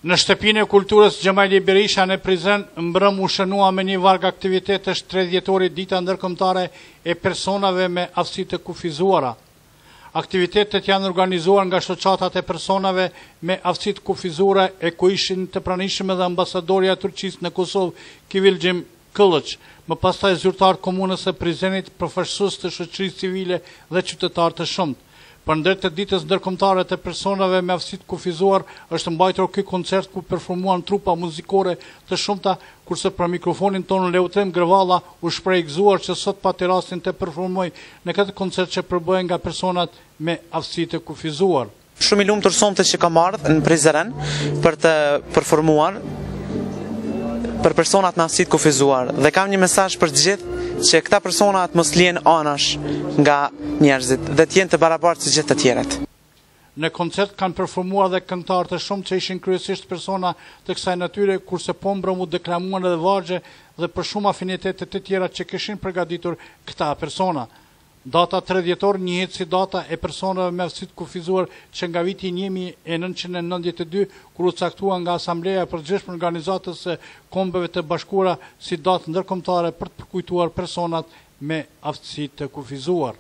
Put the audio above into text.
Në shtëpinë e kulturës Xhamaili Berisha në Prizren mbrëm u shënua me një varg aktivitetesh 3 dhjetori dita ndërkombëtare e personave me aftësi të kufizuara. Aktivitetet janë organizuar nga shoqatat e personave me aftësi të kufizuara e ku ishin të pranishëm edhe ambasadorja e Turqisë në Kosovë, Kıvılcım Kılıç, më pastaj zyrtar komunës së Prizrenit, përfaqësues të shoqërisë civile dhe qytetarë të shumtë. Përndër të ditës ndërkombëtare të personave me aftësi të kufizuar është mbajtur ky koncert ku performuan trupa muzikore të shumta, kurse për mikrofonin tonë Leutrem Grevalla u shpreh i gëzuar që sot pati rastin të performoj në këtë koncert që përbëhen nga personat me aftësi të kufizuar. Shumë i lumtur sonte që kam ardhur në Prizren për të performuar për personat me aftësi të kufizuar dhe kam një mesazh për të gjithë që këta personat mos lihen anash nga njerëzit dhe të jenë të barabartë si gjithë të tjerët. Në koncert kanë performuar dhe këngëtarë të shumë që ishin kryesisht persona të kësaj natyre, kurse po mbrëmu deklamuan edhe vargje dhe për shumë afinitete të tjera që kishin përgatitur këta persona. Data 3 dhjetor njihet si data e personave me aftësi të kufizuar që nga viti 1992, kur u caktua nga Asambleja e Përgjithshme e Organizatës së Kombeve të Bashkuara si datë ndërkombëtare për të përkujtuar personat me aftësi të kufizuar.